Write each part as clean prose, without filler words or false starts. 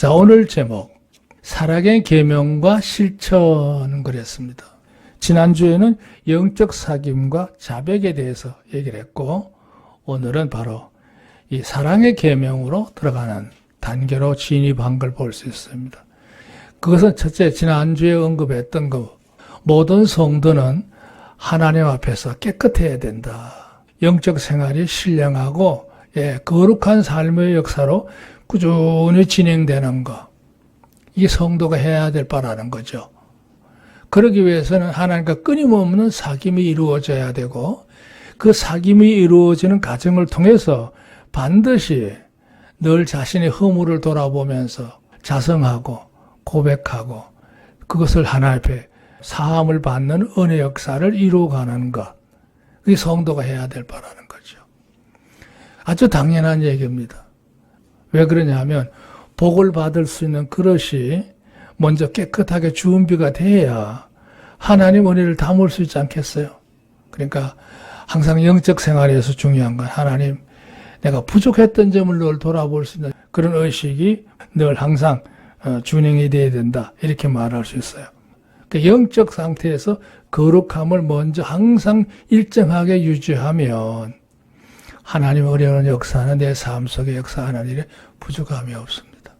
자, 오늘 제목 사랑의 계명과 실천은 그랬습니다. 지난주에는 영적 사귐과 자백에 대해서 얘기를 했고 오늘은 바로 이 사랑의 계명으로 들어가는 단계로 진입한 걸 볼 수 있습니다. 그것은 첫째, 지난주에 언급했던 거, 모든 성도는 하나님 앞에서 깨끗해야 된다. 영적 생활이 신령하고 거룩한 삶의 역사로 꾸준히 진행되는 것, 이게 성도가 해야 될 바라는 거죠. 그러기 위해서는 하나님과 끊임없는 사귐이 이루어져야 되고 그 사귐이 이루어지는 과정을 통해서 반드시 늘 자신의 허물을 돌아보면서 자성하고 고백하고 그것을 하나님 앞에 사함을 받는 은혜 역사를 이루어가는 것, 그게 성도가 해야 될 바라는 거죠. 아주 당연한 얘기입니다. 왜 그러냐면 복을 받을 수 있는 그릇이 먼저 깨끗하게 준비가 돼야 하나님 은혜를 담을 수 있지 않겠어요? 그러니까 항상 영적 생활에서 중요한 건 하나님, 내가 부족했던 점을 늘 돌아볼 수 있는 그런 의식이 늘 항상 준행이 돼야 된다, 이렇게 말할 수 있어요. 그 영적 상태에서 거룩함을 먼저 항상 일정하게 유지하면 하나님 은혜의 역사는 내 삶 속에 역사하는 일에 부족함이 없습니다.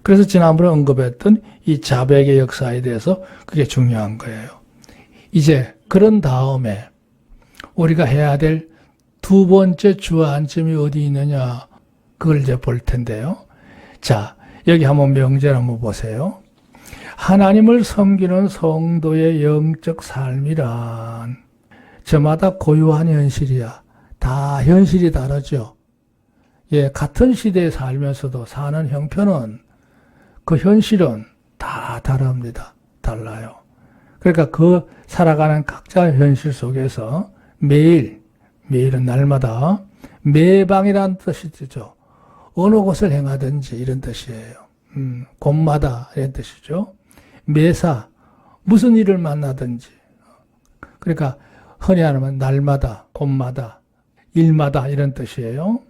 그래서 지난번에 언급했던 이 자백의 역사에 대해서 그게 중요한 거예요. 이제 그런 다음에 우리가 해야 될 두 번째 주안점이 어디 있느냐, 그걸 이제 볼 텐데요. 자, 여기 한번 명제를 한번 보세요. 하나님을 섬기는 성도의 영적 삶이란 저마다 고유한 현실이야. 다 현실이 다르죠. 같은 시대에 살면서도 사는 형편은, 그 현실은 다 다릅니다. 달라요. 그러니까 그 살아가는 각자의 현실 속에서 매일은 날마다, 매방이라는 뜻이 되죠. 어느 곳을 행하든지 이런 뜻이에요. 곳마다 이런 뜻이죠. 매사, 무슨 일을 만나든지. 그러니까 흔히 하면 날마다, 곳마다, 일마다 이런 뜻이에요.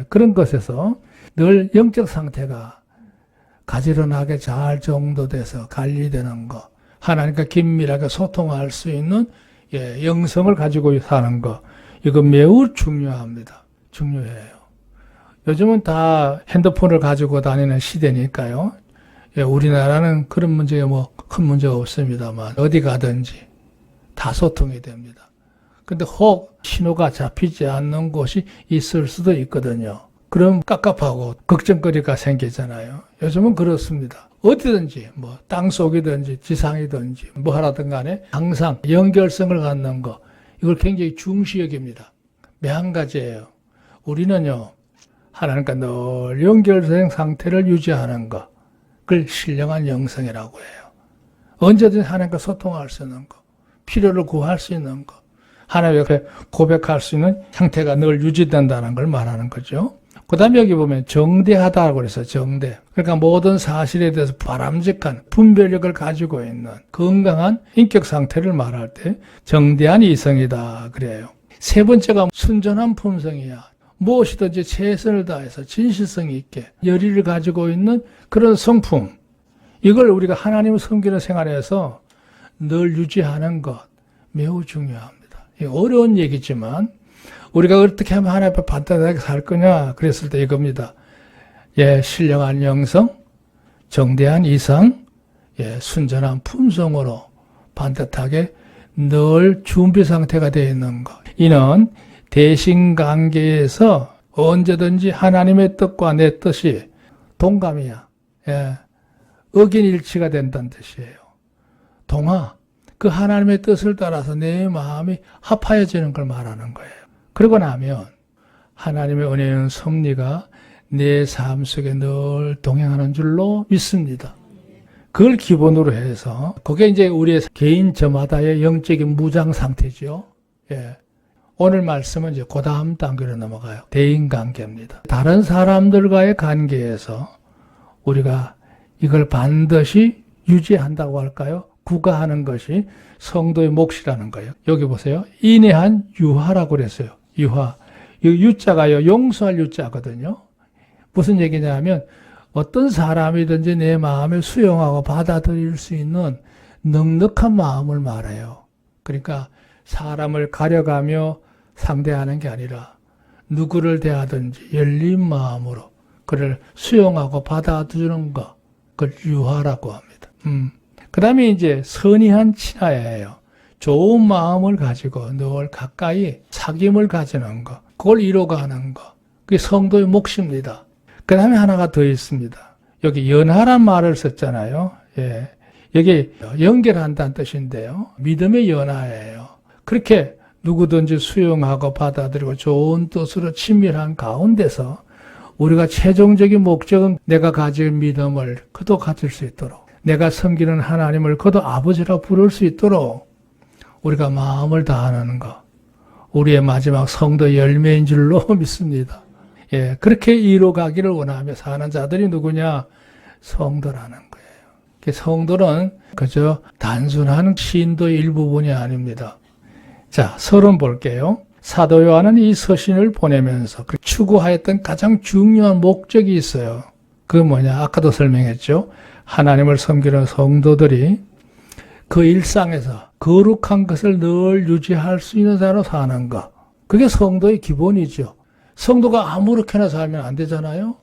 그런 것에서 늘 영적 상태가 가지런하게 잘 정도돼서 관리되는 것, 하나님과 긴밀하게 소통할 수 있는 영성을 가지고 사는 것, 이거 매우 중요합니다. 중요해요. 요즘은 다 핸드폰을 가지고 다니는 시대니까요. 우리나라는 그런 문제가 큰 문제가 없습니다만 어디 가든지 다 소통이 됩니다. 근데 혹 신호가 잡히지 않는 곳이 있을 수도 있거든요. 그럼 깝깝하고 걱정거리가 생기잖아요. 요즘은 그렇습니다. 어디든지 땅속이든지 지상이든지 하라든 간에 항상 연결성을 갖는 거, 이걸 굉장히 중시 여깁니다. 한 가지예요. 우리는요, 하나님과 늘 연결된 상태를 유지하는 것, 그걸 신령한 영성이라고 해요. 언제든지 하나님과 소통할 수 있는 것, 필요를 구할 수 있는 것, 하나님 옆에 고백할 수 있는 상태가 늘 유지된다는 걸 말하는 거죠. 그 다음에 여기 보면 정대하다고 그래서 정대. 그러니까 모든 사실에 대해서 바람직한 분별력을 가지고 있는 건강한 인격 상태를 말할 때 정대한 이성이다 그래요. 세 번째가 순전한 품성이야. 무엇이든지 최선을 다해서 진실성 있게 열의를 가지고 있는 그런 성품. 이걸 우리가 하나님을 섬기는 생활에서 늘 유지하는 것 매우 중요합니다. 어려운 얘기지만 우리가 어떻게 하면 하나님 앞에 반듯하게 살 거냐 그랬을 때 이겁니다. 신령한 영성, 정대한 이성, 순전한 품성으로 반듯하게 늘 준비 상태가 되어 있는 것. 이는 대신관계에서 언제든지 하나님의 뜻과 내 뜻이 동감이야. 억인일치가 된다는 뜻이에요. 동화, 그 하나님의 뜻을 따라서 내 마음이 합하여지는 걸 말하는 거예요. 그러고 나면 하나님의 은혜의 섭리가 내 삶 속에 늘 동행하는 줄로 믿습니다. 그걸 기본으로 해서 그게 이제 우리의 개인 저마다의 영적인 무장 상태죠. 오늘 말씀은 이제 그 다음 단계로 넘어가요. 대인관계입니다. 다른 사람들과의 관계에서 우리가 이걸 반드시 유지한다고 할까요? 구가하는 것이 성도의 몫이라는 거예요. 여기 보세요. 인내한 유하라고 그랬어요. 유하. 이 유자가요, 용서할 유자거든요. 무슨 얘기냐면 어떤 사람이든지 내 마음에 수용하고 받아들일 수 있는 넉넉한 마음을 말해요. 그러니까 사람을 가려가며 상대하는 게 아니라 누구를 대하든지 열린 마음으로 그를 수용하고 받아주는 것, 그걸 유하라고 합니다. 그 다음에 이제 선의한 친화예요. 좋은 마음을 가지고 늘 가까이 사귐을 가지는 것, 그걸 이루어가는 것, 그게 성도의 몫입니다. 그 다음에 하나가 더 있습니다. 여기 연하란 말을 썼잖아요. 예. 여기 연결한다는 뜻인데요. 믿음의 연하예요. 그렇게 누구든지 수용하고 받아들이고 좋은 뜻으로 친밀한 가운데서 우리가 최종적인 목적은 내가 가진 믿음을 그도 가질 수 있도록, 내가 섬기는 하나님을 그도 아버지라 부를 수 있도록 우리가 마음을 다하는 것, 우리의 마지막 성도 열매인 줄로 믿습니다. 예, 그렇게 이루어가기를 원하며 사는 자들이 누구냐? 성도라는 거예요. 성도는 그저 단순한 신도의 일부분이 아닙니다. 자, 서론 볼게요. 사도 요한은 이 서신을 보내면서 추구하였던 가장 중요한 목적이 있어요. 그게 뭐냐? 아까도 설명했죠. 하나님을 섬기는 성도들이 그 일상에서 거룩한 것을 늘 유지할 수 있는 자로 사는 것. 그게 성도의 기본이죠. 성도가 아무렇게나 살면 안 되잖아요.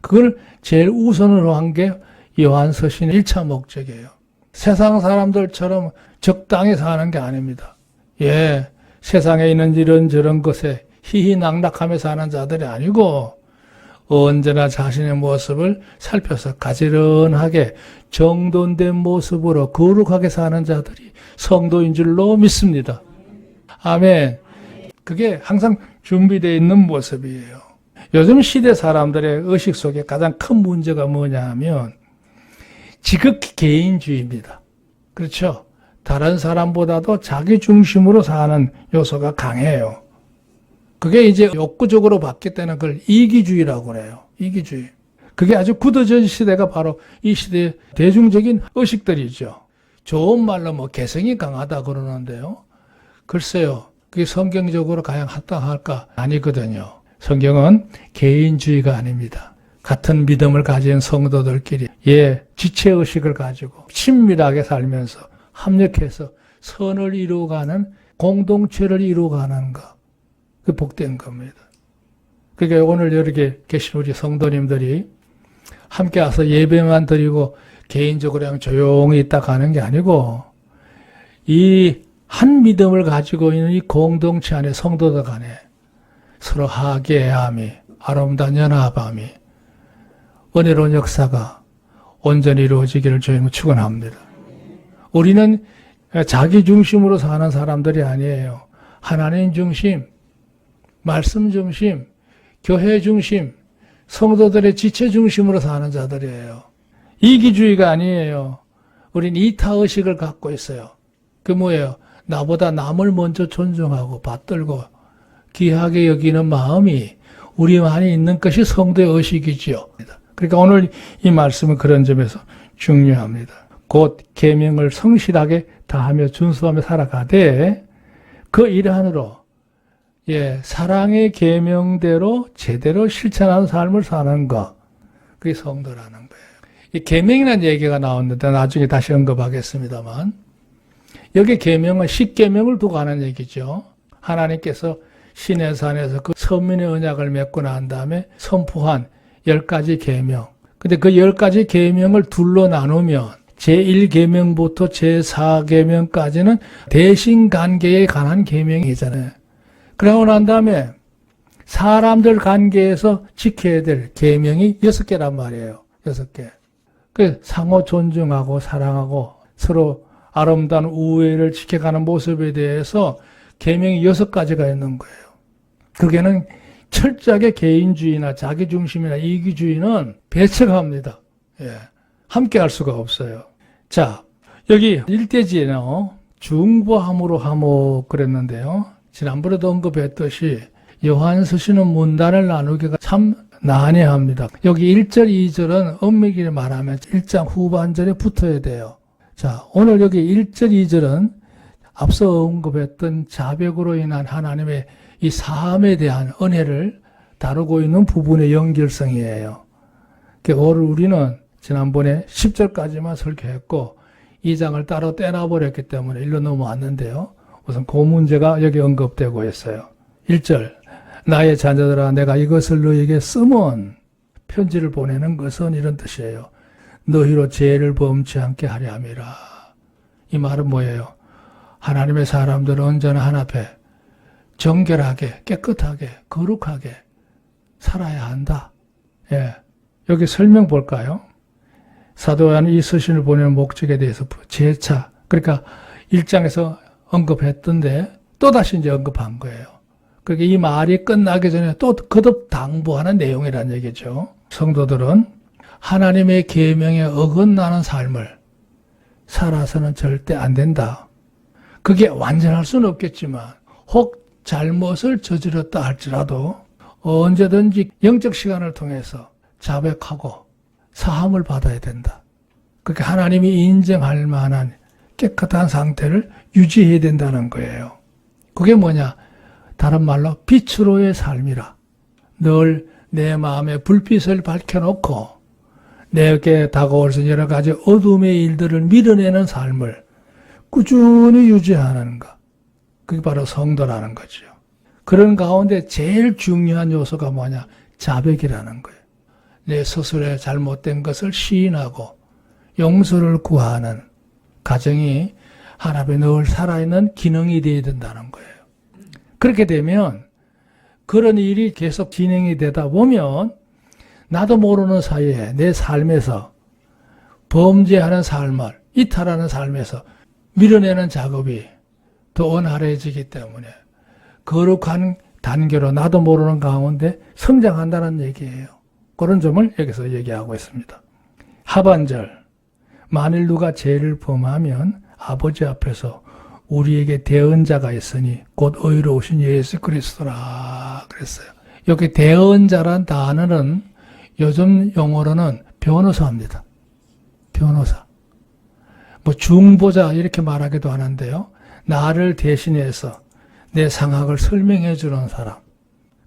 그걸 제일 우선으로 한 게 요한서신의 1차 목적이에요. 세상 사람들처럼 적당히 사는 게 아닙니다. 예, 세상에 있는 이런저런 것에 희희낙낙하며 사는 자들이 아니고 언제나 자신의 모습을 살펴서 가지런하게 정돈된 모습으로 거룩하게 사는 자들이 성도인 줄로 믿습니다. 아멘. 그게 항상 준비되어 있는 모습이에요. 요즘 시대 사람들의 의식 속에 가장 큰 문제가 뭐냐 하면 지극히 개인주의입니다. 그렇죠? 다른 사람보다도 자기 중심으로 사는 요소가 강해요. 그게 이제 욕구적으로 봤기 때문에 그걸 이기주의라고 그래요. 이기주의. 그게 아주 굳어진 시대가 바로 이 시대의 대중적인 의식들이죠. 좋은 말로 뭐 개성이 강하다 그러는데요. 글쎄요. 그게 성경적으로 과연 합당할까? 아니거든요. 성경은 개인주의가 아닙니다. 같은 믿음을 가진 성도들끼리 지체의식을 가지고 친밀하게 살면서 합력해서 선을 이루어가는 공동체를 이루어가는 것. 그게 복된 겁니다. 그러니까 오늘 여기 계신 우리 성도님들이 함께 와서 예배만 드리고 개인적으로 그냥 조용히 있다 가는 게 아니고 이 한 믿음을 가지고 있는 이 공동체 안에 성도들 간에 서로 화기애애함이 아름다운 연합함이 은혜로운 역사가 온전히 이루어지기를 주님은 축원합니다. 우리는 자기 중심으로 사는 사람들이 아니에요. 하나님 중심, 말씀 중심, 교회 중심, 성도들의 지체 중심으로 사는 자들이에요. 이기주의가 아니에요. 우린 이타의식을 갖고 있어요. 그 뭐예요? 나보다 남을 먼저 존중하고 받들고 귀하게 여기는 마음이 우리만이 있는 것이 성도의 의식이지요. 그러니까 오늘 이 말씀은 그런 점에서 중요합니다. 곧 계명을 성실하게 다하며 준수하며 살아가되 그 일환으로 사랑의 계명대로 제대로 실천하는 삶을 사는 것, 그게 성도라는 거예요. 이 계명이라는 얘기가 나오는데 나중에 다시 언급하겠습니다만 여기 계명은 십계명을 두고 하는 얘기죠. 하나님께서 시내산에서 그 선민의 언약을 맺고 난 다음에 선포한 10가지 계명. 근데 그 10가지 계명을 둘로 나누면 제1계명부터 제4계명까지는 대신관계에 관한 계명이잖아요. 그러고 난 다음에 사람들 관계에서 지켜야 될 계명이 6개란 말이에요. 6개. 그 상호 존중하고 사랑하고 서로 아름다운 우애를 지켜가는 모습에 대해서 계명이 6가지가 있는 거예요. 그게는 철저하게 개인주의나 자기중심이나 이기주의는 배척합니다. 함께 할 수가 없어요. 자, 여기 일대지에는 중보함으로 하모 그랬는데요. 지난번에도 언급했듯이 요한서신은 문단을 나누기가 참 난해합니다. 여기 1절, 2절은 엄밀히 말하면 1장 후반절에 붙어야 돼요. 자, 오늘 여기 1절, 2절은 앞서 언급했던 자백으로 인한 하나님의 이 사함에 대한 은혜를 다루고 있는 부분의 연결성이에요. 오늘 우리는 지난번에 10절까지만 설교했고 2장을 따로 떼놔버렸기 때문에 일로 넘어왔는데요. 우선 그 문제가 여기 언급되고 있어요. 1절, 나의 자녀들아 내가 이것을 너에게 쓰면, 편지를 보내는 것은 이런 뜻이에요. 너희로 죄를 범치 않게 하려 함이라. 이 말은 뭐예요? 하나님의 사람들은 언제나 하나 앞에 정결하게, 깨끗하게, 거룩하게 살아야 한다. 예. 여기 설명 볼까요? 사도 요한이 이 서신을 보내는 목적에 대해서 재차, 그러니까 1장에서 언급했던데 또다시 이제 언급한 거예요. 그러니까 이 말이 끝나기 전에 또 거듭 당부하는 내용이라는 얘기죠. 성도들은 하나님의 계명에 어긋나는 삶을 살아서는 절대 안 된다. 그게 완전할 수는 없겠지만 혹 잘못을 저질렀다 할지라도 언제든지 영적 시간을 통해서 자백하고 사함을 받아야 된다. 그렇게 하나님이 인정할 만한 깨끗한 상태를 유지해야 된다는 거예요. 그게 뭐냐? 다른 말로 빛으로의 삶이라. 늘 내 마음에 불빛을 밝혀놓고 내게 다가올 수 있는 여러 가지 어둠의 일들을 밀어내는 삶을 꾸준히 유지하는 것. 그게 바로 성도라는 거죠. 그런 가운데 제일 중요한 요소가 뭐냐? 자백이라는 거예요. 내 스스로의 잘못된 것을 시인하고 용서를 구하는 가정이 하나님의 늘 살아있는 기능이 되어야 된다는 거예요. 그렇게 되면 그런 일이 계속 진행이 되다 보면 나도 모르는 사이에 내 삶에서 범죄하는 삶을 이탈하는 삶에서 밀어내는 작업이 더 원활해지기 때문에 거룩한 단계로 나도 모르는 가운데 성장한다는 얘기예요. 그런 점을 여기서 얘기하고 있습니다. 하반절, 만일 누가 죄를 범하면 아버지 앞에서 우리에게 대언자가 있으니 곧 의로우신 예수 그리스도라 그랬어요. 여기 대언자란 단어는 요즘 용어로는 변호사입니다. 변호사. 뭐 중보자 이렇게 말하기도 하는데요. 나를 대신해서 내 상황을 설명해 주는 사람.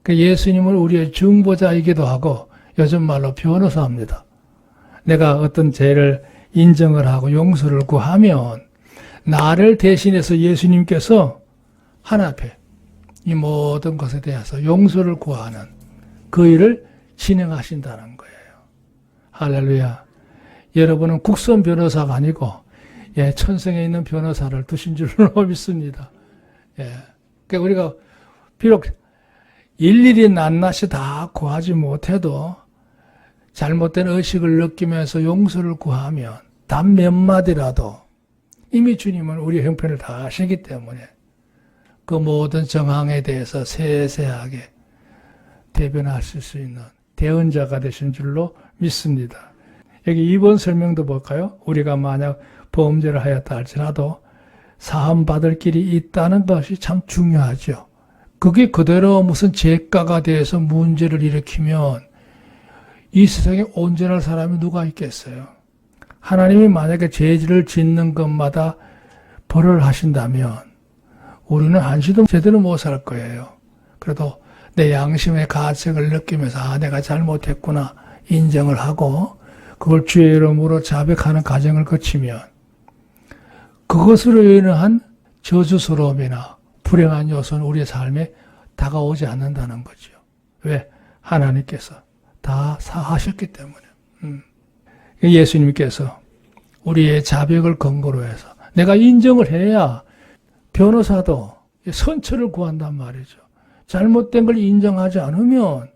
예수님을 우리의 중보자이기도 하고 요즘 말로 변호사입니다. 내가 어떤 죄를 인정을 하고 용서를 구하면 나를 대신해서 예수님께서 하나 앞에 이 모든 것에 대해서 용서를 구하는 그 일을 진행하신다는 거예요. 할렐루야. 여러분은 국선 변호사가 아니고 천성에 있는 변호사를 두신 줄로 믿습니다. 그러니까 우리가 비록 일일이 낱낱이 다 구하지 못해도 잘못된 의식을 느끼면서 용서를 구하면 단 몇 마디라도 이미 주님은 우리 형편을 다 아시기 때문에 그 모든 정황에 대해서 세세하게 대변하실 수 있는 대언자가 되신 줄로 믿습니다. 여기 2번 설명도 볼까요? 우리가 만약 범죄를 하였다 할지라도 사함받을 길이 있다는 것이 참 중요하죠. 그게 그대로 무슨 죄가가 돼서 문제를 일으키면 이 세상에 온전할 사람이 누가 있겠어요? 하나님이 만약에 죄를 짓는 것마다 벌을 하신다면 우리는 한시도 제대로 못 살 거예요. 그래도 내 양심의 가책을 느끼면서 내가 잘못했구나 인정을 하고 그걸 주의 이름으로 자백하는 과정을 거치면 그것으로 인한 저주스러움이나 불행한 요소는 우리의 삶에 다가오지 않는다는 거죠. 왜? 하나님께서 다 사하셨기 때문에. 예수님께서 우리의 자백을 근거로 해서 내가 인정을 해야 변호사도 선처를 구한단 말이죠. 잘못된 걸 인정하지 않으면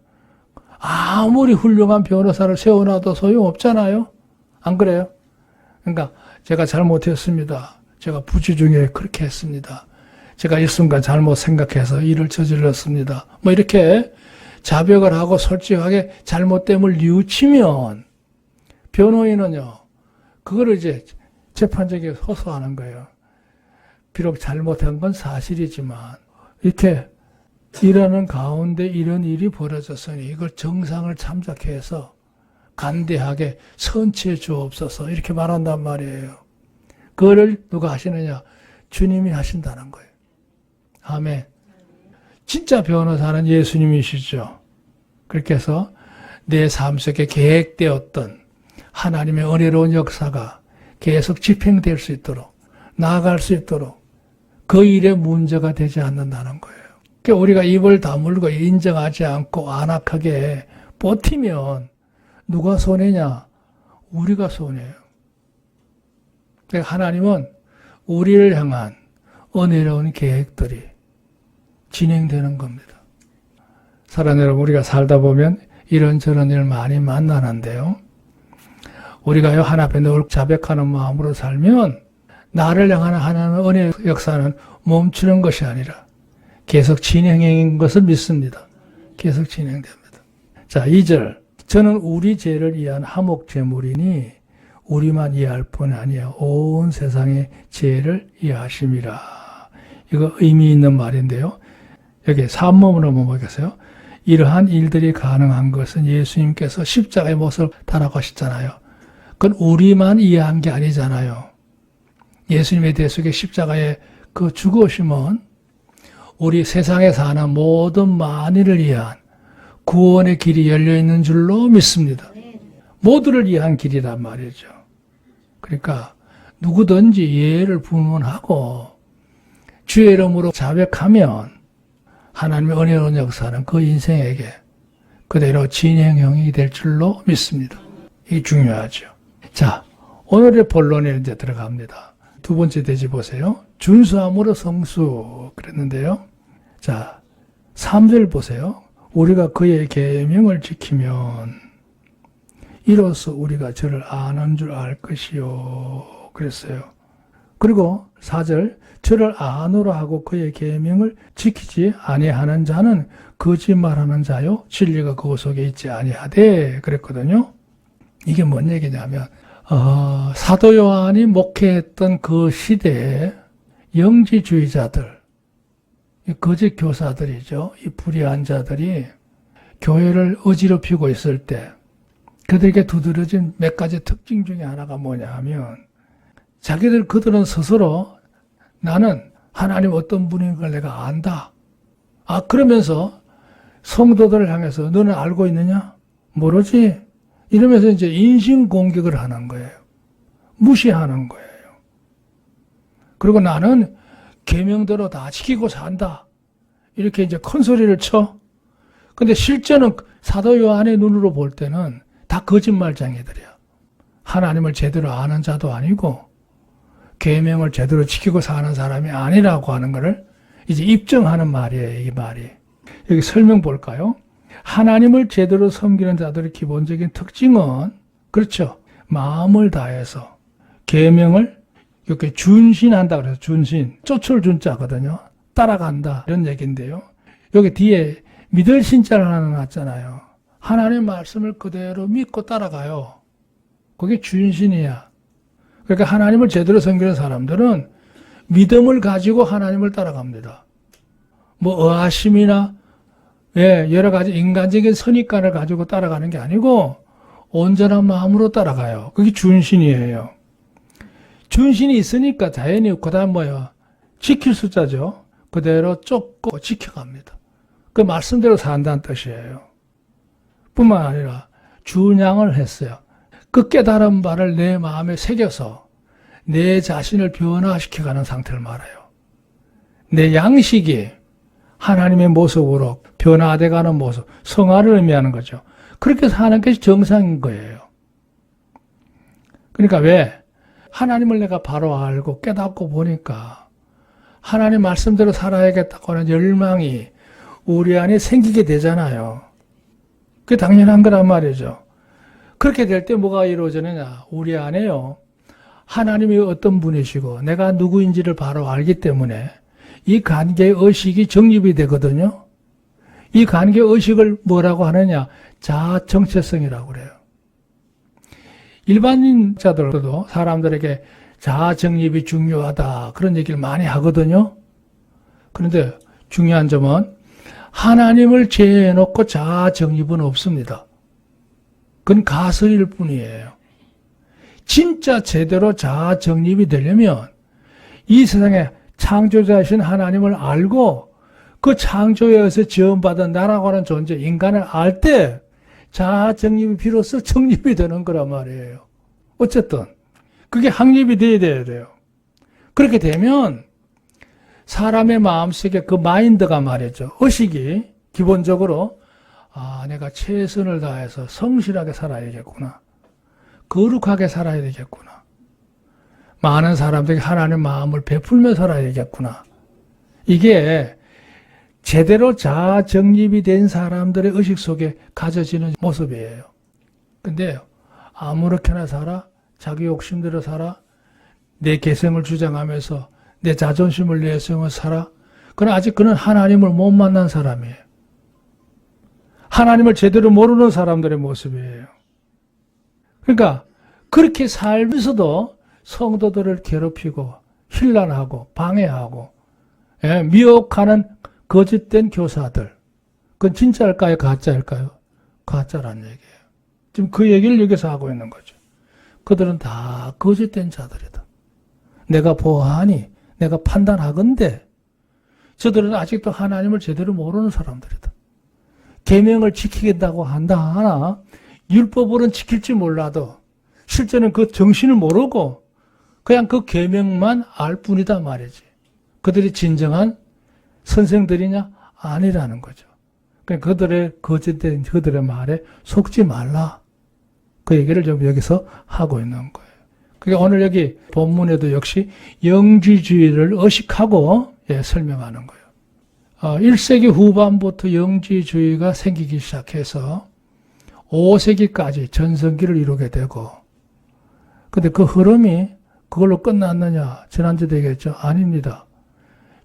아무리 훌륭한 변호사를 세워놔도 소용없잖아요. 안 그래요? 그러니까 제가 잘못했습니다. 제가 부지 중에 그렇게 했습니다. 제가 이 순간 잘못 생각해서 일을 저질렀습니다. 뭐 이렇게 자백을 하고 솔직하게 잘못됨을 뉘우치면 변호인은요, 그거를 이제 재판장에 호소하는 거예요. 비록 잘못한 건 사실이지만 이렇게 일하는 가운데 이런 일이 벌어졌으니 이걸 정상을 참작해서 간대하게 선치해 주옵소서 이렇게 말한단 말이에요. 그거를 누가 하시느냐? 주님이 하신다는 거예요. 아멘. 진짜 변호사는 예수님이시죠. 그렇게 해서 내 삶 속에 계획되었던 하나님의 은혜로운 역사가 계속 집행될 수 있도록, 나아갈 수 있도록 그 일에 문제가 되지 않는다는 거예요. 그러니까 우리가 입을 다물고 인정하지 않고 안악하게 버티면 누가 손해냐? 우리가 손해예요. 그러니까 하나님은 우리를 향한 은혜로운 계획들이 진행되는 겁니다. 사랑하는 여러분, 우리가 살다 보면 이런저런 일을 많이 만나는데요. 우리가요, 하나 앞에 늘 자백하는 마음으로 살면 나를 향한 하나님의 은혜의 역사는 멈추는 것이 아니라 계속 진행인 것을 믿습니다. 계속 진행됩니다. 자, 2절. 저는 우리 죄를 이해한 화목제물이니 우리만 이해할 뿐 아니야 온 세상의 죄를 이해하심이라. 이거 의미 있는 말인데요. 여기 산문으로 한번 보겠어요. 이러한 일들이 가능한 것은 예수님께서 십자가의 못을 달아가셨잖아요. 그건 우리만 이해한 게 아니잖아요. 예수님의 대속의 십자가의 그 죽으심은 우리 세상에 사는 모든 만인을 위한 구원의 길이 열려있는 줄로 믿습니다. 모두를 위한 길이란 말이죠. 그러니까 누구든지 예를 불문하고 주의 이름으로 자백하면 하나님의 은혜로운 역사는 그 인생에게 그대로 진행형이 될 줄로 믿습니다. 이게 중요하죠. 자, 오늘의 본론에 이제 들어갑니다. 두 번째 대지 보세요. 준수함으로 성수 그랬는데요. 자, 3절 보세요. 우리가 그의 계명을 지키면 이로써 우리가 저를 아는 줄 알 것이요 그랬어요. 그리고 4절 저를 아노라 하고 그의 계명을 지키지 아니하는 자는 거짓말하는 자요 진리가 그 속에 있지 아니하되 그랬거든요. 이게 뭔 얘기냐면 사도 요한이 목회했던 그 시대에 영지주의자들, 거짓 교사들이죠. 이 불의한 자들이 교회를 어지럽히고 있을 때 그들에게 두드러진 몇 가지 특징 중에 하나가 뭐냐 하면 그들은 스스로 나는 하나님 어떤 분인 걸 내가 안다. 그러면서 성도들을 향해서 너는 알고 있느냐? 모르지? 이러면서 이제 인신공격을 하는 거예요. 무시하는 거예요. 그리고 나는 계명대로 다 지키고 산다. 이렇게 이제 큰 소리를 쳐. 근데 실제는 사도 요한의 눈으로 볼 때는 다 거짓말쟁이들이야. 하나님을 제대로 아는 자도 아니고 계명을 제대로 지키고 사는 사람이 아니라고 하는 것을 이제 입증하는 말이에요. 이 말이. 여기 설명 볼까요? 하나님을 제대로 섬기는 자들의 기본적인 특징은 그렇죠. 마음을 다해서 계명을 이렇게 준신한다 그래서 준신, 쫓을 준자거든요. 따라간다 이런 얘기인데요. 여기 뒤에 믿을 신자를 하나 놨잖아요. 하나님의 말씀을 그대로 믿고 따라가요. 그게 준신이야. 그러니까 하나님을 제대로 섬기는 사람들은 믿음을 가지고 하나님을 따라갑니다. 뭐 의아심이나 여러 가지 인간적인 선입관을 가지고 따라가는 게 아니고 온전한 마음으로 따라가요. 그게 준신이에요. 준신이 있으니까 자연히 그다음 뭐예요? 지킬 숫자죠. 그대로 쫓고 지켜갑니다. 그 말씀대로 산다는 뜻이에요. 뿐만 아니라 준양을 했어요. 그 깨달은 바를 내 마음에 새겨서 내 자신을 변화시켜가는 상태를 말해요. 내 양식이 하나님의 모습으로 변화돼가는 모습, 성화를 의미하는 거죠. 그렇게 사는 것이 정상인 거예요. 그러니까 왜? 하나님을 내가 바로 알고 깨닫고 보니까 하나님 말씀대로 살아야겠다고 하는 열망이 우리 안에 생기게 되잖아요. 그게 당연한 거란 말이죠. 그렇게 될 때 뭐가 이루어지느냐? 우리 안에요. 하나님이 어떤 분이시고 내가 누구인지를 바로 알기 때문에 이 관계의 의식이 정립이 되거든요. 이 관계의 의식을 뭐라고 하느냐? 자아 정체성이라고 그래요. 일반인자들도 사람들에게 자아 정립이 중요하다 그런 얘기를 많이 하거든요. 그런데 중요한 점은 하나님을 제해놓고 자아 정립은 없습니다. 그건 가설일 뿐이에요. 진짜 제대로 자아 정립이 되려면 이 세상에 창조자이신 하나님을 알고 그 창조에 의해서 지원받은 나라고 하는 존재, 인간을 알 때 자아 정립이 비로소 정립이 되는 거란 말이에요. 어쨌든 그게 확립이 돼야 돼요. 그렇게 되면 사람의 마음속에 그 마인드가 말이죠. 의식이 기본적으로 내가 최선을 다해서 성실하게 살아야겠구나. 거룩하게 살아야 되겠구나. 많은 사람들이 하나님의 마음을 베풀며 살아야 되겠구나. 이게 제대로 자아 정립이 된 사람들의 의식 속에 가져지는 모습이에요. 근데 아무렇게나 살아, 자기 욕심대로 살아, 내 개성을 주장하면서 내 자존심을 내세우면서 살아. 그러나 아직 그는 하나님을 못 만난 사람이에요. 하나님을 제대로 모르는 사람들의 모습이에요. 그러니까 그렇게 살면서도 성도들을 괴롭히고 힐난하고 방해하고 미혹하는 거짓된 교사들. 그건 진짜일까요? 가짜일까요? 가짜란 얘기예요. 지금 그 얘기를 여기서 하고 있는 거죠. 그들은 다 거짓된 자들이다. 내가 보아하니 내가 판단하건대 저들은 아직도 하나님을 제대로 모르는 사람들이다. 계명을 지키겠다고 한다 하나 율법으로는 지킬지 몰라도 실제는 그 정신을 모르고 그냥 그 계명만 알 뿐이다 말이지. 그들이 진정한 선생들이냐? 아니라는 거죠. 그러니까 그들의 거짓된 그들의 말에 속지 말라. 그 얘기를 좀 여기서 하고 있는 거예요. 그게 오늘 여기 본문에도 역시 영지주의를 의식하고 설명하는 거예요. 1세기 후반부터 영지주의가 생기기 시작해서 5세기까지 전성기를 이루게 되고, 근데 그 흐름이 그걸로 끝났느냐? 지난주도 얘기했죠. 아닙니다.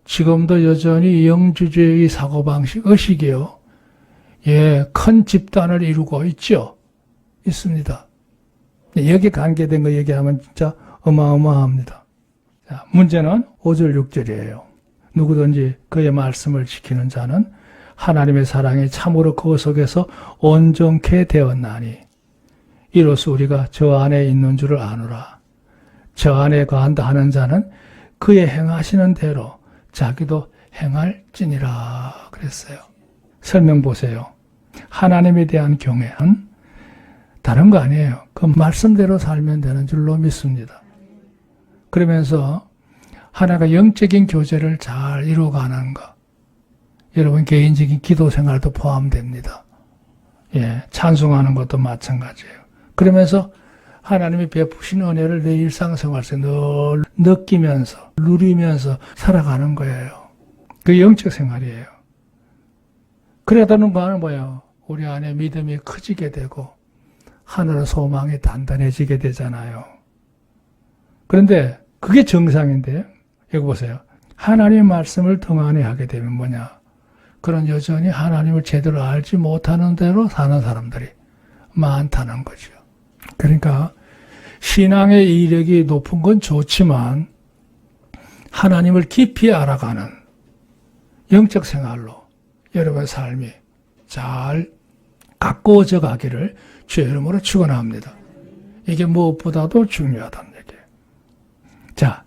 지금도 여전히 영지주의 사고방식, 의식이요. 큰 집단을 이루고 있죠. 있습니다. 여기 관계된 거 얘기하면 진짜 어마어마합니다. 자, 문제는 5절, 6절이에요. 누구든지 그의 말씀을 지키는 자는 하나님의 사랑이 참으로 그 속에서 온전케 되었나니 이로써 우리가 저 안에 있는 줄을 아노라. 저 안에 거한다 하는 자는 그의 행하시는 대로 자기도 행할지니라 그랬어요. 설명 보세요. 하나님에 대한 경외는 다른 거 아니에요. 그 말씀대로 살면 되는 줄로 믿습니다. 그러면서 하나가 영적인 교제를 잘 이루어가는 것. 여러분 개인적인 기도 생활도 포함됩니다. 찬송하는 것도 마찬가지예요. 그러면서 하나님이 베푸신 은혜를 내 일상생활 속에 늘 느끼면서 누리면서 살아가는 거예요. 그게 영적 생활이에요. 그래야 되는 거는 뭐예요? 우리 안에 믿음이 커지게 되고 하늘의 소망이 단단해지게 되잖아요. 그런데 그게 정상인데요. 여기 보세요. 하나님의 말씀을 등한히 하게 되면 뭐냐? 그런 여전히 하나님을 제대로 알지 못하는 대로 사는 사람들이 많다는 거죠. 그러니까 신앙의 이력이 높은 건 좋지만 하나님을 깊이 알아가는 영적 생활로 여러분의 삶이 잘 가꾸어져 가기를 주의 이름으로 축원합니다. 이게 무엇보다도 중요하다는 얘기예요. 자,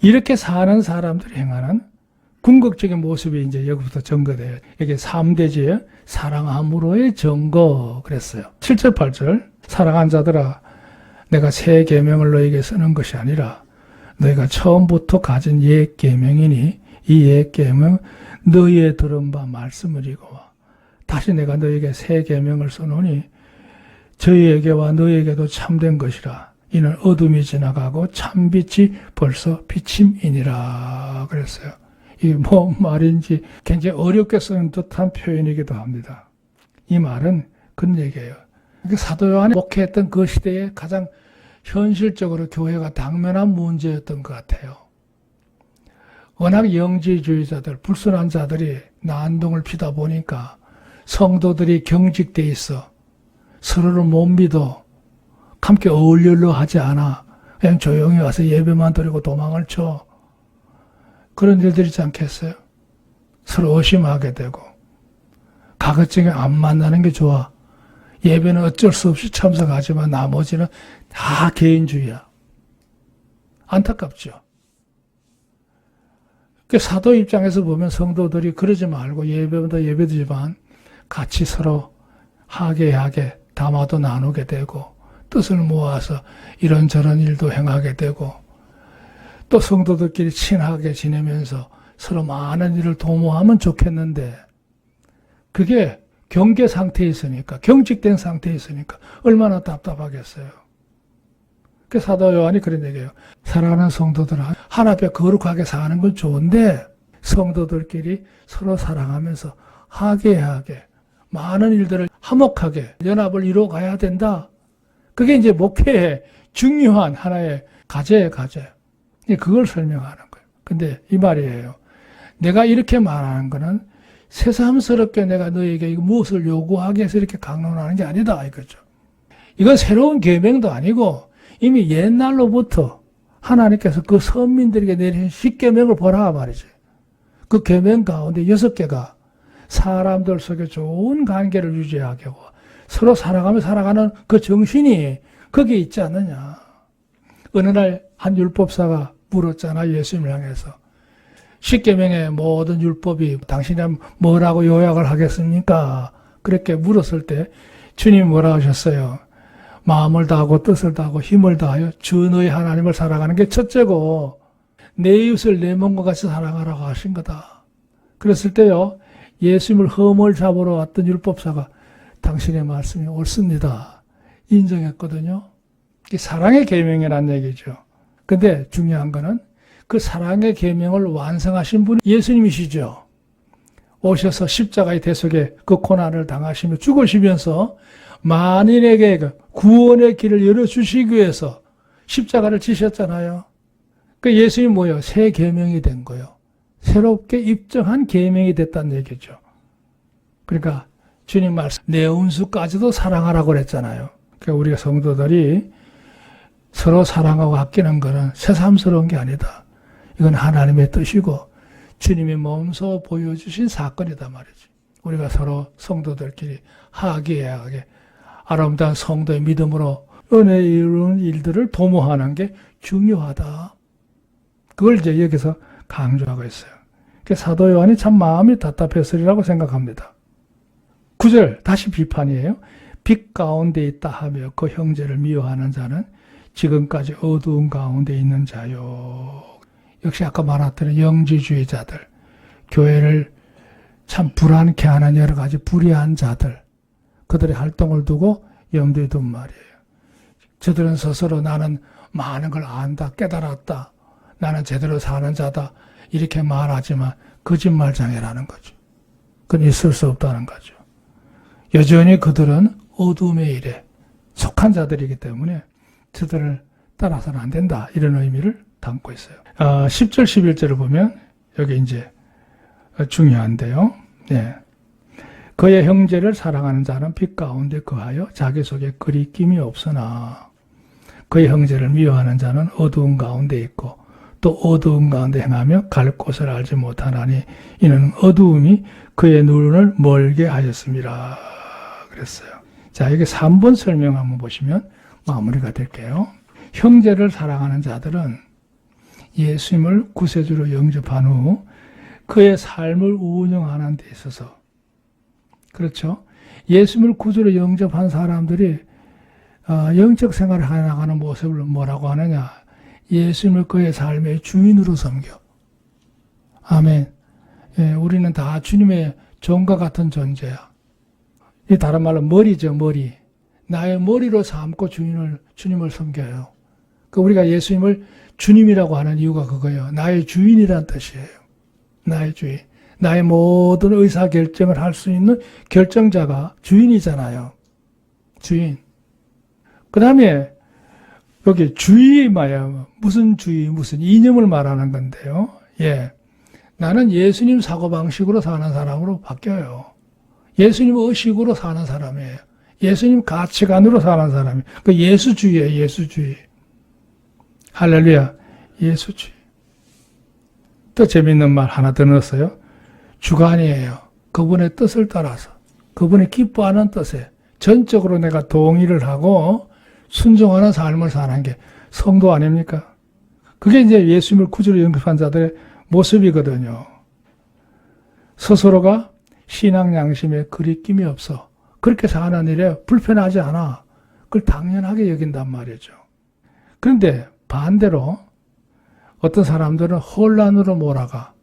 이렇게 사는 사람들이 행하는 궁극적인 모습이 이제 여기부터 증거돼요. 이게 3대지의 사랑함으로의 증거 그랬어요. 7절, 8절. 사랑한 자들아, 내가 새 계명을 너에게 쓰는 것이 아니라 너희가 처음부터 가진 옛 계명이니 이 옛 계명 너희의 들은 바 말씀이고 다시 내가 너에게 새 계명을 써노니 저희에게와 너희에게도 참된 것이라. 이는 어둠이 지나가고 참빛이 벌써 비침이니라 그랬어요. 이게 뭔 말인지 굉장히 어렵게 쓰는 듯한 표현이기도 합니다. 이 말은 그런 얘기예요. 사도 요한이 목회했던 그 시대에 가장 현실적으로 교회가 당면한 문제였던 것 같아요. 워낙 영지주의자들, 불순한 자들이 난동을 피다 보니까 성도들이 경직돼 있어 서로를 못 믿어 함께 어울리려 하지 않아. 그냥 조용히 와서 예배만 드리고 도망을 쳐. 그런 일들이 있지 않겠어요? 서로 의심하게 되고 가급적이 안 만나는 게 좋아. 예배는 어쩔 수 없이 참석하지만 나머지는 다 개인주의야. 안타깝죠. 그 사도 입장에서 보면 성도들이 그러지 말고 예배보다 예배드리지만 같이 서로 하게하게 담아도 나누게 되고 뜻을 모아서 이런저런 일도 행하게 되고 또 성도들끼리 친하게 지내면서 서로 많은 일을 도모하면 좋겠는데 그게 경계 상태에 있으니까 경직된 상태에 있으니까 얼마나 답답하겠어요. 그 사도 요한이 그런 얘기예요. 사랑하는 성도들은 하나 앞에 거룩하게 사는 건 좋은데 성도들끼리 서로 사랑하면서 하게하게 많은 일들을 화목하게 연합을 이루어 가야 된다. 그게 이제 목회의 중요한 하나의 과제예요, 과제. 그걸 설명하는 거예요. 근데 이 말이에요. 내가 이렇게 말하는 거는 새삼스럽게 내가 너에게 무엇을 요구하기 위해서 이렇게 강론하는 게 아니다, 이거죠. 이건 새로운 계명도 아니고 이미 옛날로부터 하나님께서 그 선민들에게 내린 십계명을 보라 말이지. 그 계명 가운데 6개가 사람들 속에 좋은 관계를 유지하게 하고 서로 사랑하며 살아가는 그 정신이 거기에 있지 않느냐. 어느 날 한 율법사가 물었잖아, 예수님을 향해서. 십계명의 모든 율법이 당신은 뭐라고 요약을 하겠습니까? 그렇게 물었을 때 주님이 뭐라 하셨어요? 마음을 다하고 뜻을 다하고 힘을 다하여 주 너의 하나님을 사랑하는 게 첫째고 내 이웃을 내 몸과 같이 사랑하라고 하신 거다. 그랬을 때요, 예수님을 흠을 잡으러 왔던 율법사가 당신의 말씀이 옳습니다. 인정했거든요. 이게 사랑의 계명이라는 얘기죠. 근데 중요한 거는 그 사랑의 계명을 완성하신 분이 예수님이시죠. 오셔서 십자가의 대속에 그 고난을 당하시며 죽으시면서 만인에게 구원의 길을 열어주시기 위해서 십자가를 지셨잖아요. 그 예수님이 뭐예요? 새 계명이 된 거예요. 새롭게 입증한 계명이 됐다는 얘기죠. 그러니까 주님 말씀 내 원수까지도 사랑하라고 그랬잖아요. 그러니까 우리가 성도들이 서로 사랑하고 아끼는 것은 새삼스러운 게 아니다. 이건 하나님의 뜻이고 주님이 몸소 보여주신 사건이다 말이지. 우리가 서로 성도들끼리 화기애애하게 아름다운 성도의 믿음으로 은혜에 이루는 일들을 도모하는 게 중요하다. 그걸 이제 여기서 강조하고 있어요. 사도 요한이 참 마음이 답답했으리라고 생각합니다. 9절 다시 비판이에요. 빛 가운데 있다 하며 그 형제를 미워하는 자는 지금까지 어두운 가운데 있는 자요. 역시 아까 말했던 영지주의자들, 교회를 참 불안케 하는 여러 가지 불의한 자들, 그들의 활동을 두고 염두에 둔 말이에요. 저들은 스스로 나는 많은 걸 안다, 깨달았다, 나는 제대로 사는 자다 이렇게 말하지만 거짓말장애라는 거죠. 그건 있을 수 없다는 거죠. 여전히 그들은 어둠의 일에 속한 자들이기 때문에 저들을 따라서는 안 된다 이런 의미를 담고 있어요. 10절 11절을 보면 여기 이제 중요한데요. 네. 그의 형제를 사랑하는 자는 빛 가운데 거하여 자기 속에 거리낌이 없으나 그의 형제를 미워하는 자는 어두운 가운데 있고 또 어두운 가운데 행하며 갈 곳을 알지 못하나니 이는 어두움이 그의 눈을 멀게 하였습니다. 그랬어요. 자, 여기 3번 설명 한번 보시면 마무리가 될게요. 형제를 사랑하는 자들은 예수님을 구세주로 영접한 후 그의 삶을 운영하는 데 있어서 그렇죠. 예수님을 구주로 영접한 사람들이 영적 생활을 해나가는 모습을 뭐라고 하느냐. 예수님을 그의 삶의 주인으로 섬겨. 아멘. 예, 우리는 다 주님의 종과 같은 존재야. 이 다른 말로 머리죠, 머리. 나의 머리로 삼고 주님을 섬겨요. 우리가 예수님을 주님이라고 하는 이유가 그거예요. 나의 주인이란 뜻이에요. 나의 주인. 나의 모든 의사결정을 할 수 있는 결정자가 주인이잖아요. 주인. 그 다음에 여기 주의 말이야. 무슨 주의, 무슨 이념을 말하는 건데요. 예. 나는 예수님 사고방식으로 사는 사람으로 바뀌어요. 예수님 의식으로 사는 사람이에요. 예수님 가치관으로 사는 사람이에요. 그 예수주의예요. 예수주의. 할렐루야. 예수주의. 또 재밌는 말 하나 더 넣었어요. 주관이에요. 그분의 뜻을 따라서 그분이 기뻐하는 뜻에 전적으로 내가 동의를 하고 순종하는 삶을 사는 게 성도 아닙니까? 그게 이제 예수님을 구주로 영접한 자들의 모습이거든요. 스스로가 신앙 양심에 거리낌이 없어 그렇게 사는 일에 불편하지 않아. 그걸 당연하게 여긴단 말이죠. 그런데 반대로 어떤 사람들은 혼란으로 몰아가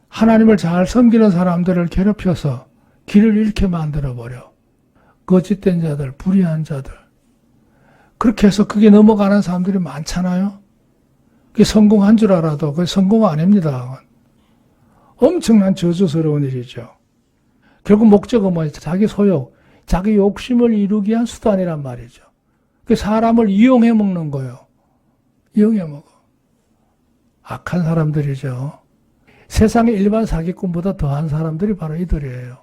하나님을 잘 섬기는 사람들을 괴롭혀서 길을 잃게 만들어버려. 거짓된 자들, 불의한 자들. 그렇게 해서 그게 넘어가는 사람들이 많잖아요. 그게 성공한 줄 알아도 그게 성공 아닙니다. 엄청난 저주스러운 일이죠. 결국 목적은 뭐예요? 자기 소욕, 자기 욕심을 이루기 위한 수단이란 말이죠. 그 사람을 이용해 먹는 거예요. 이용해 먹어. 악한 사람들이죠. 세상의 일반 사기꾼보다 더한 사람들이 바로 이들이에요.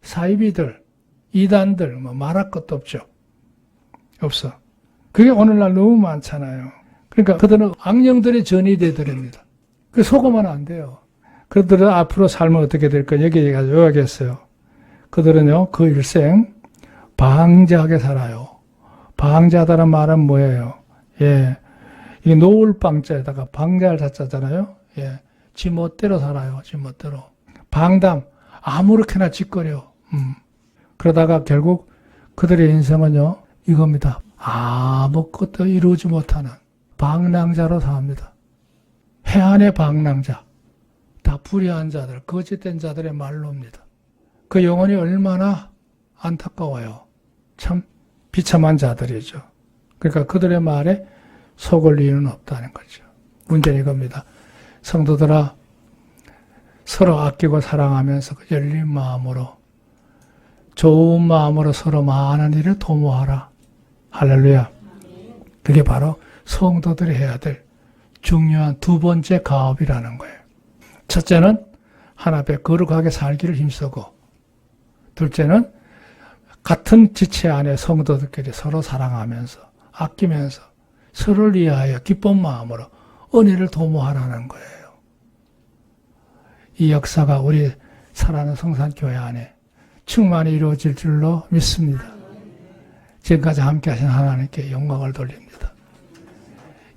사이비들, 이단들, 말할 것도 없죠. 없어. 그게 오늘날 너무 많잖아요. 그러니까 그들은 악령들의 전이 되더랍니다. 그 속으면 안 돼요. 그들은 앞으로 살면 어떻게 될까 여기까지 요약했어요. 그들은요, 그 일생 방자하게 살아요. 방자다는 말은 뭐예요? 예, 이게 놓을 방자에다가 방자를 자자잖아요. 예, 지 멋대로 살아요. 지 멋대로. 방담, 아무렇게나 짓거려. 그러다가 결국 그들의 인생은요, 이겁니다. 아무것도 이루지 못하는 방랑자로 삽니다. 해안의 방랑자. 다 불의한 자들, 거짓된 자들의 말로입니다. 그 영혼이 얼마나 안타까워요. 참 비참한 자들이죠. 그러니까 그들의 말에 속을 이유는 없다는 거죠. 문제는 이겁니다. 성도들아, 서로 아끼고 사랑하면서 열린 마음으로, 좋은 마음으로 서로 많은 일을 도모하라. 할렐루야. 그게 바로 성도들이 해야 될 중요한 두 번째 가업이라는 거예요. 첫째는 하나 앞에 거룩하게 살기를 힘쓰고, 둘째는 같은 지체 안에 성도들끼리 서로 사랑하면서 아끼면서 서로를 위하여 기쁜 마음으로 은혜를 도모하라는 거예요. 이 역사가 우리 사랑하는 성산교회 안에 충만히 이루어질 줄로 믿습니다. 지금까지 함께 하신 하나님께 영광을 돌립니다.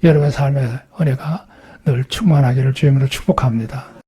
여러분의 삶의 은혜가 늘 충만하기를 주님으로 축복합니다.